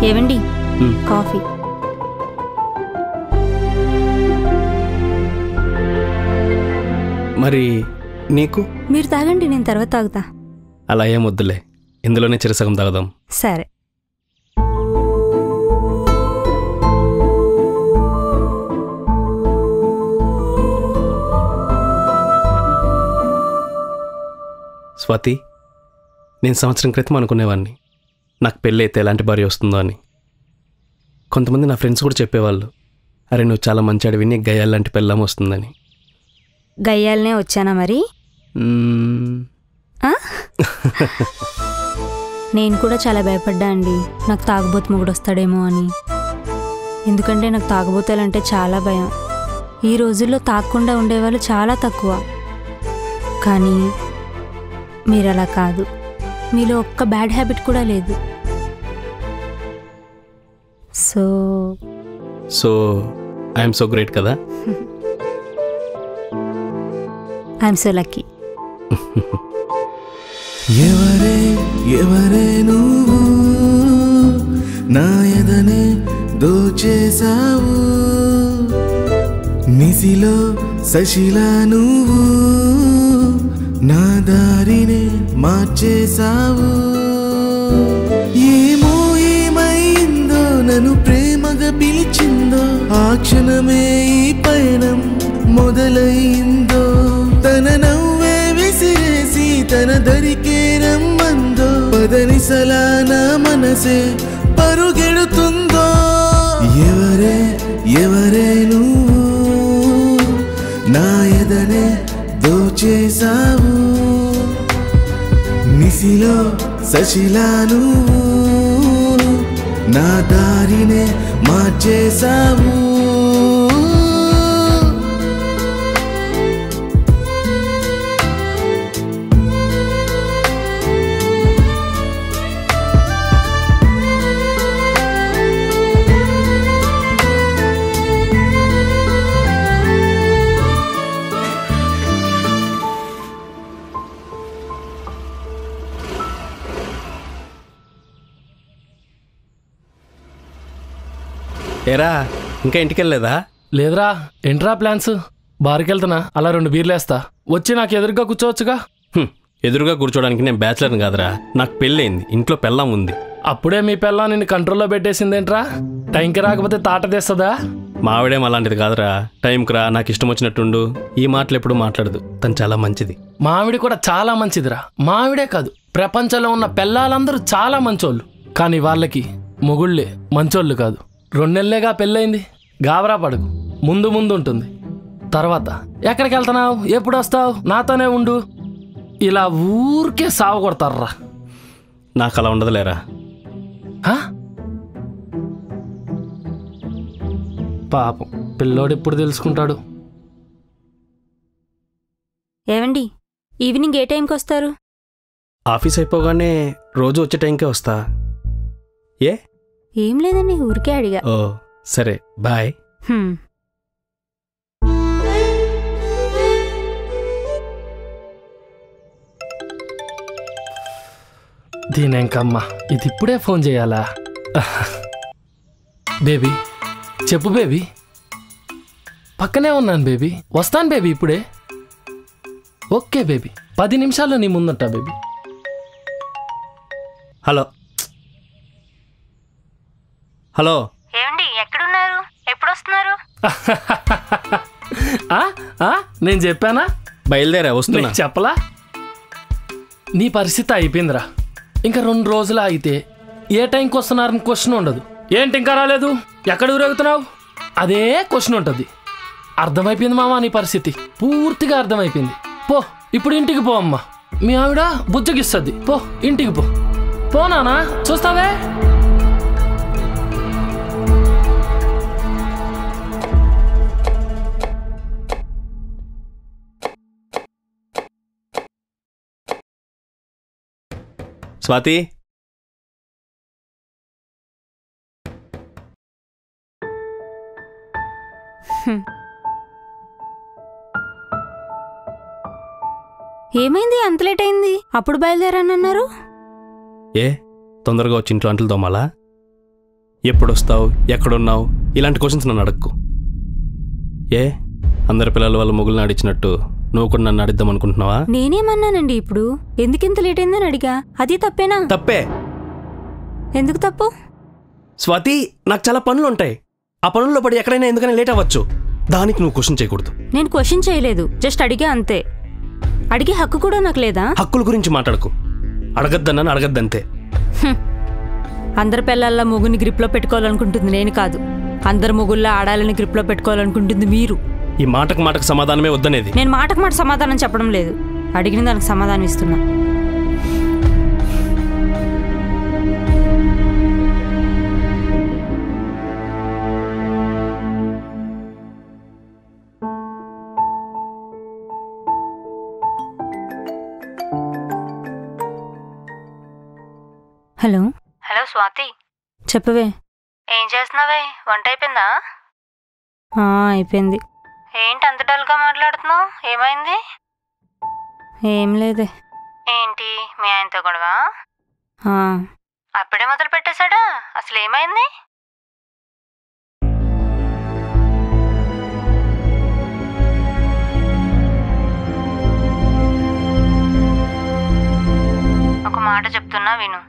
ఏవండి కాఫీ. మరి నీకు? మీరు తాగండి, నేను తర్వాత తాగుతా. అలా ఏం వద్దులే, ఇందులోనే చిరసగం తాగుదాం. సరే. స్వాతి, నేను సంవత్సరం క్రితం అనుకునేవాడిని నాకు పెళ్ళి అయితే ఎలాంటి భార్య వస్తుందో అని. కొంతమంది నా ఫ్రెండ్స్ కూడా చెప్పేవాళ్ళు, అరే నువ్వు చాలా మంచి అడివి, నీకు గయ్యాలంటి పెళ్ళాం వస్తుందని. గయ్యాలనే వచ్చానా మరి? నేను కూడా చాలా భయపడ్డా అండి, నాకు తాగుబోతు మొగుడు వస్తాడేమో అని. ఎందుకంటే నాకు తాగుబోతాలంటే చాలా భయం. ఈ రోజుల్లో తాగకుండా ఉండేవాళ్ళు చాలా తక్కువ. కానీ మీరు అలా కాదు, మీలో ఒక్క బ్యాడ్ హ్యాబిట్ కూడా లేదు. సో ఐఎమ్ సో గ్రేట్ కదా. I'm so lucky. ఎవరే నువ్వు నా ఎదనే దోచేసావు, నిసిలో శశిలా నువ్వు నా దారినే మార్చేసావు. ఏమో ఏమైందో నన్ను ప్రేమగా పిలిచిందో, ఆ క్షణమే ఈ పయనం మొదలైందో. తన నవ్వే విసిరేసి తన దరికే రమ్మందో, పదనిసలా నా మనసే పరుగెడుతుందో. ఎవరే నువ్వు నా ఎదనే దోచేసావు, నిసిలో శశిలా నువ్వు నా దారినే మార్చేసావు. ఏరా, ఇంకా ఇంటికి వెళ్ళలేదా? లేదురా. ఏంట్రా ప్లాన్స్? బార్కి వెళ్తున్నా, అలా 2 బీర్లేస్తా, వచ్చి నాకు ఎదురుగా కూర్చోవచ్చుగా. ఎదురుగా కూర్చోడానికి నేను బ్యాచులర్ని కాదురా, నాకు పెళ్ళయింది, ఇంట్లో పెళ్ళాం ఉంది. అప్పుడే మీ పెళ్ళాం నిన్ను కంట్రోల్లో పెట్టేసిందేంట్రా? టైంకి రాకపోతే తాట తీస్తుందా? మావిడేం అలాంటిది కాదురా, టైంకి రా, నాకు ఇష్టం వచ్చినట్టుండు, ఈ మాటలు ఎప్పుడు మాట్లాడదు, తను చాలా మంచిది. మావిడి కూడా చాలా మంచిదిరా. మావిడే కాదు, ప్రపంచంలో ఉన్న పెళ్ళాలందరూ చాలా మంచోళ్ళు. కానీ వాళ్ళకి మొగుళ్ళే మంచోళ్ళు కాదు. 2 నెలలేగా పెళ్ళయింది, గాబరా పడకు, ముందు ఉంటుంది. తర్వాత ఎక్కడికి వెళ్తున్నావు, ఎప్పుడు వస్తావు, నాతోనే ఉండు, ఇలా ఊరికే సాగు కొడతారా. నాకు అలా ఉండదులేరా. పాపం పిల్లోడు ఎప్పుడు తెలుసుకుంటాడు. ఏవండి, ఈవినింగ్ ఏ టైంకి వస్తారు? ఆఫీస్ అయిపోగానే రోజు వచ్చే టైంకే వస్తా. ఏం లేదండి, ఊరికే అడిగా. ఓ సరే, బాయ్. దీనేంకమ్మా, ఇది ఇప్పుడే ఫోన్ చేయాలా? బేబీ చెప్పు బేబీ. పక్కనే ఉన్నాను బేబీ, వస్తాను బేబీ ఇప్పుడే. ఓకే బేబీ, 10 నిమిషాల్లో నీ ముందుంటా బేబీ. Hello hello. ఏమండి, ఎక్కడున్నారు, ఎప్పుడు వస్తున్నారు? నేను చెప్పానా? బయలుదేరా, వస్తున్నా. చెప్పలా? నీ పరిస్థితి అయిపోయిందిరా. ఇంకా 2 రోజులు ఆగితే ఏ టైంకి వస్తున్నారని క్వశ్చన్ ఉండదు. ఏంటి ఇంకా రాలేదు, ఎక్కడ ఊరేగుతున్నావు, అదే క్వశ్చన్ ఉంటుంది. అర్థమైపోయింది మామ నీ పరిస్థితి, పూర్తిగా అర్థమైపోయింది. పో ఇప్పుడు ఇంటికి పో అమ్మా, మీ ఆవిడ బుజ్జగిస్తుంది. పో ఇంటికి పో. పోనానా, చూస్తావే. స్వాతి, ఏమైంది, అంత లేట్ అయింది? అప్పుడు బయలుదేరానన్నారు. తొందరగా వచ్చి ఇంట్లో అంటలు తోమాలా? ఎప్పుడొస్తావు, ఎక్కడున్నావు, ఇలాంటి క్వశ్చన్స్ నన్ను అడక్కు. ఏ అందరి పిల్లలు వాళ్ళ మొగుల్ని ఆడిచ్చినట్టు నువ్వు కూడా నన్ను అడిద్దాం అనుకుంటున్నావా? నేనేమన్నానండి ఇప్పుడు? ఎందుకింత లేట్ అయిందని అడిగా. అది తప్పేనా? తప్పే. ఎందుకు తప్పు? స్వాతి, నాకు చాలా పనులు ఉంటాయి. ఆ పనుల్లో పడి ఎక్కడైనా ఎందుకైనా లేట్ అవ్వచ్చు. దానికి నువ్వు క్వశ్చన్ చేయకూడదు. నేను క్వశ్చన్ చేయలేదు, జస్ట్ అడిగా అంతే. అడిగే హక్కు కూడా నాకు లేదా? హక్కుల గురించి మాట్లాడకు. అడగద్దన్నాను, అడగద్దంతే. అందరి పిల్లల్లా మొగుని గ్రిప్లో పెట్టుకోవాలనుకుంటుంది నేను కాదు. అందరు మొగుల్లా ఆడాలని గ్రిప్లో పెట్టుకోవాలనుకుంటుంది మీరు. ఈ మాటకు సమాధానమే వద్దనేది. నేను మాటకు మాట సమాధానం చెప్పడం లేదు, అడిగిన దానికి సమాధానం ఇస్తున్నా. హలో. హలో స్వాతి, చెప్పవే. ఏం చేస్తున్నావే? వంట అయిపోయిందా? అయిపోయింది. ఏంటి అంత డల్గా మాట్లాడుతున్నావు? ఏమైంది? ఏం లేదే. ఏంటి మీ ఆయనతో గొడవ? ఆ, అప్పుడే మొదలు పెట్టేశాడా? అసలు ఏమైంది? ఒక మాట చెప్తున్నా విను.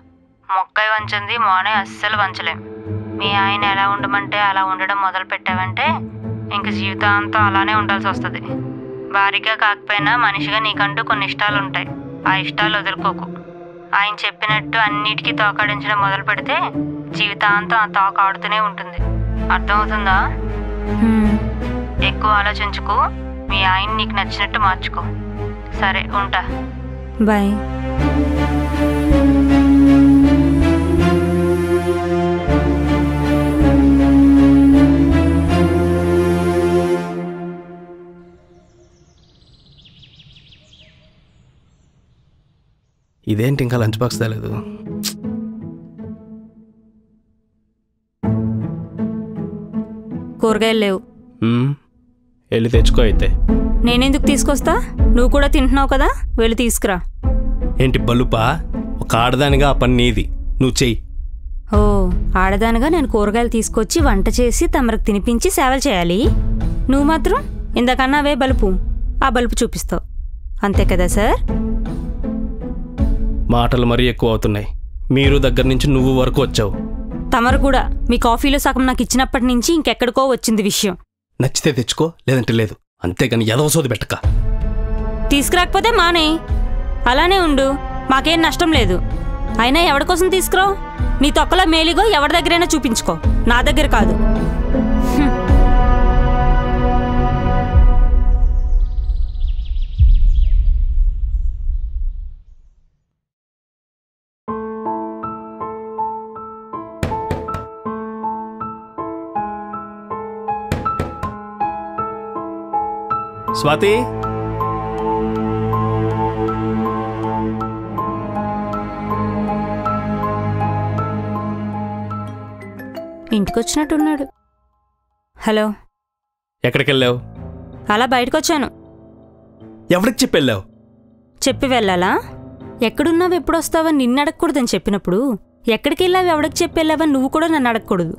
మొక్కై వంచింది మోనే అస్సలు వంచలేం. మీ ఆయన ఎలా ఉండమంటే అలా ఉండడం మొదలు పెట్టావంటే ఇంక జీవితాంతం అలానే ఉండాల్సి వస్తుంది. భారీగా కాకపోయినా మనిషిగా నీకంటూ కొన్ని ఇష్టాలు ఉంటాయి. ఆ ఇష్టాలు వదులుకోకు. ఆయన చెప్పినట్టు అన్నిటికీ తోకాడించడం మొదలు పెడితే జీవితాంతం ఆ తోక ఆడుతూనే ఉంటుంది. అర్థమవుతుందా? ఎక్కువ ఆలోచించుకో. మీ ఆయన నీకు నచ్చినట్టు మార్చుకో. సరే, ఉంటా. బాయ్. ఇదేంటి ఇంకా లంచ్ బాక్స్ తేలేదు? కూరగాయలు లేవు. వెళ్ళి తెచ్చుకో అయితే. నేనెందుకు తీసుకొస్తా? నువ్వు కూడా తింటున్నావు కదా, వెళ్ళి తీసుకురా. ఏంటి బలుపా? ఒక ఆడదానిగా ఆ పని నీది, నువ్వు చెయ్యి. ఓ, ఆడదానిగా నేను కూరగాయలు తీసుకొచ్చి వంట చేసి తమరకు తినిపించి సేవలు చేయాలి. నువ్వు మాత్రం ఇందాకన్నా అవే బలుపు, ఆ బలుపు చూపిస్తావు. అంతే కదా సార్? మాటలు మరీ ఎక్కువ అవుతున్నాయి. మీరు దగ్గర నుంచి నువ్వు వరకు వచ్చావు. తమరు కూడా మీ కాఫీలో సగం నాకు ఇచ్చినప్పటి నుంచి ఇంకెక్కడికో వచ్చింది విషయం. నచ్చితే తెచ్చుకో, లేదంటే లేదు. అంతేగాని ఎదవ సోది పెట్టక. తీసుకురాకపోతే మానే, అలానే ఉండు, మాకేం నష్టం లేదు. అయినా ఎవరి కోసం తీసుకురావు? నీ తొక్కలో మేలిగో ఎవరి దగ్గరైనా చూపించుకో, నా దగ్గర కాదు. స్వాతి, ఇంటికొచ్చినట్టున్నాడు. హలో. ఎక్కడికి వెళ్ళావు? అలా బయటకొచ్చాను. ఎవరికి చెప్పి వెళ్ళావు? చెప్పి వెళ్ళాలా? ఎక్కడున్నావు, ఎప్పుడు వస్తావని నిన్ను అడగకూడదని చెప్పినప్పుడు ఎక్కడికి వెళ్ళావు, ఎవడికి చెప్పి వెళ్ళావని నువ్వు కూడా నన్ను అడగకూడదు.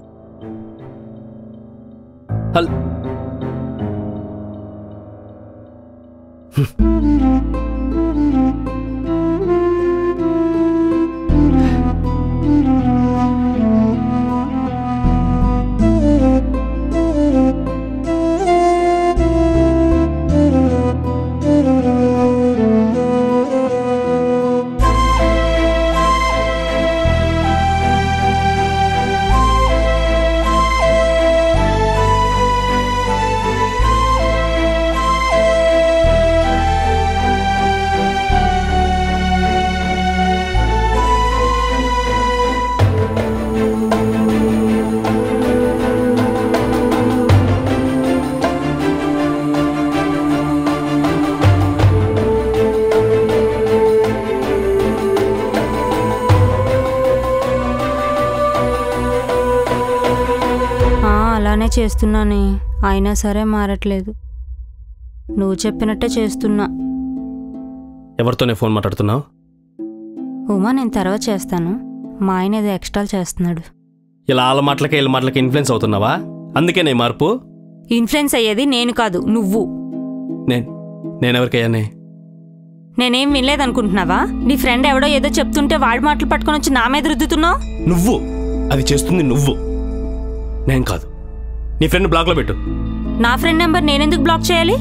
అలానే చేస్తున్నానే, అయినా సరే మారట్లేదు. నువ్వు చెప్పినట్టే చేస్తున్నా. ఎవరితోనే ఫోన్ మాట్లాడుతున్నావు? ఉమా, నేను తర్వాత చేస్తాను. మా ఆయన ఏదో ఎక్స్ట్రాలు చేస్తున్నాడు. ఇలా వాళ్ళ మాటలకే వీళ్ళ మాటలకి ఇన్ఫ్లుయెన్స్ అవుతున్నావా? అందుకేనే మార్పు. ఇన్ఫ్లుయెన్స్ అయ్యేది నేను కాదు, నువ్వు. నేనెవరికయ్యానే? నేనేం వినలేదనుకుంటున్నావా? నీ ఫ్రెండ్ ఎవడో ఏదో చెప్తుంటే వాడి మాటలు పట్టుకొని వచ్చి నా మీద రుద్దుతున్నావు. నువ్వు అది చేస్తుంది నువ్వు, నేను కాదు. నీ ఫ్రెండ్ బ్లాక్లో పెట్టు. నా ఫ్రెండ్ నెంబర్ నేనెందుకు బ్లాక్ చేయాలి?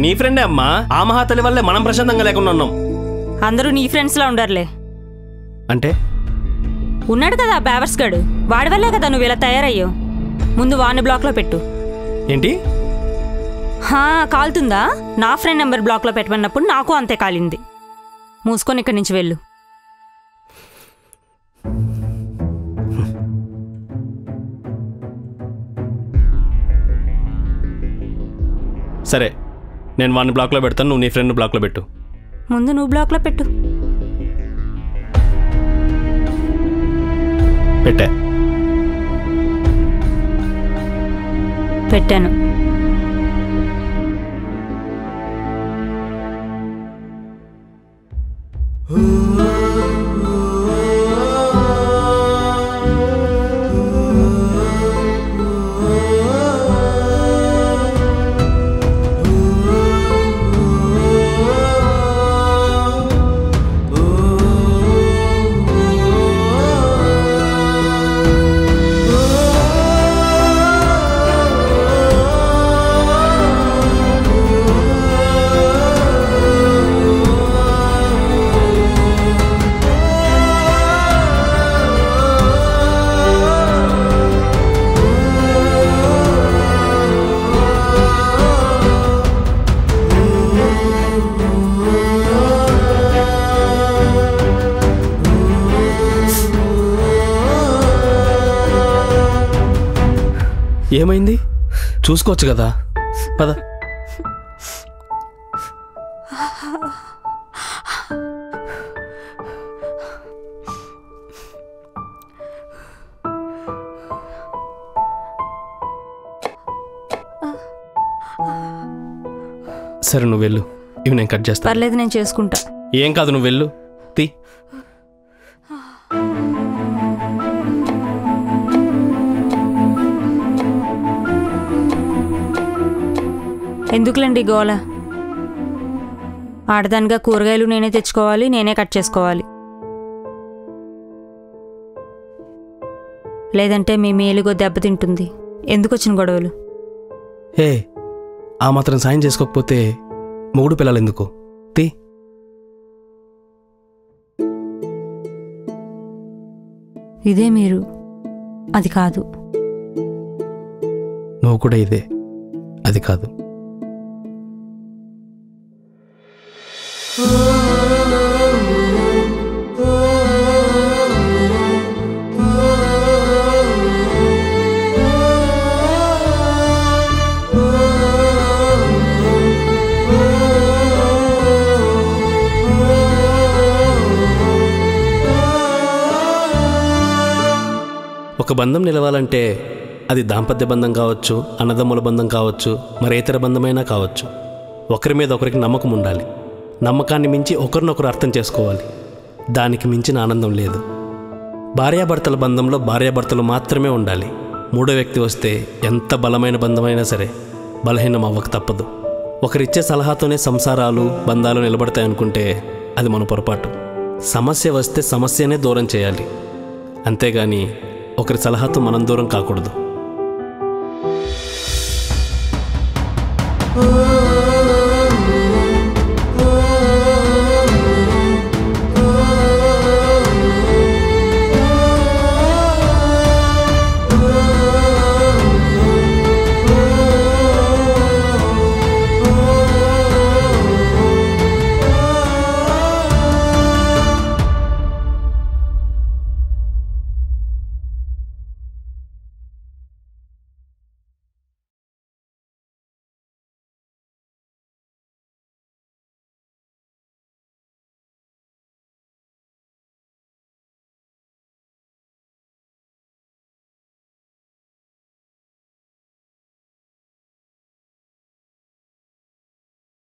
నీ ఫ్రెండే అమ్మా. ఆ మహాతల్లి వల్లే మనం ప్రశాంతంగా లేకుండా ఉన్నాం. అందరూ నీ ఫ్రెండ్స్లా ఉండర్లే. అంటే ఉన్నాడు కదా ఆ బేవర్స్ గడు, వాడి వల్లే కదా నువ్వు ఇలా తయారయ్యావు. ముందు వాడిని బ్లాక్లో పెట్టు. ఏంటి? కాలుతుందా? నా ఫ్రెండ్ నెంబర్ బ్లాక్లో పెట్టమన్నప్పుడు నాకు అంతే కాలింది. మూసుకొని ఇక్కడి నుంచి వెళ్ళు. సరే, నేను వాడిని బ్లాక్లో పెడతాను, నువ్వు నీ ఫ్రెండ్ బ్లాక్లో పెట్టు. ముందు నువ్వు బ్లాక్లో పెట్టు. పెట్టాను. ఏమైంది? చూసుకోవచ్చు కదా, పద. సరే నువ్వు వెళ్ళు, ఇవి నేను కట్ చేస్తా. పర్లేదు, నేను చేసుకుంటా. ఏం కాదు, నువ్వు వెళ్ళు. తీ. ఎందుకులేండి గోల? ఆడదానిగా కూరగాయలు నేనే తెచ్చుకోవాలి, నేనే కట్ చేసుకోవాలి. లేదంటే మీ మేలుగో దెబ్బతింటుంది. ఎందుకు వచ్చిన గొడవలు? ఆ మాత్రం సాయం చేసుకోకపోతే మొగుడు పిల్లలు ఎందుకు? తీ. ఇదే మీరు, అది కాదు. నువ్వు కూడా ఇదే, అది కాదు. ఒక బంధం నిలవాలంటే అది దాంపత్య బంధం కావచ్చు, అన్నదమ్ముల బంధం కావచ్చు, మరి ఇతర బంధమైనా కావచ్చు. ఒకరి మీద ఒకరికి నమ్మకం ఉండాలి. నమ్మకాన్ని మించి ఒకరినొకరు అర్థం చేసుకోవాలి. దానికి మించిన ఆనందం లేదు. భార్యాభర్తల బంధంలో భార్యాభర్తలు మాత్రమే ఉండాలి. మూడో వ్యక్తి వస్తే ఎంత బలమైన బంధమైనా సరే బలహీనం అవ్వక తప్పదు. ఒకరిచ్చే సలహాతోనే సంసారాలు, బంధాలు నిలబడతాయనుకుంటే అది మన పొరపాటు. సమస్య వస్తే సమస్యనే దూరం చేయాలి, అంతేగాని ఒకరి సలహాతో మనం దూరం కాకూడదు.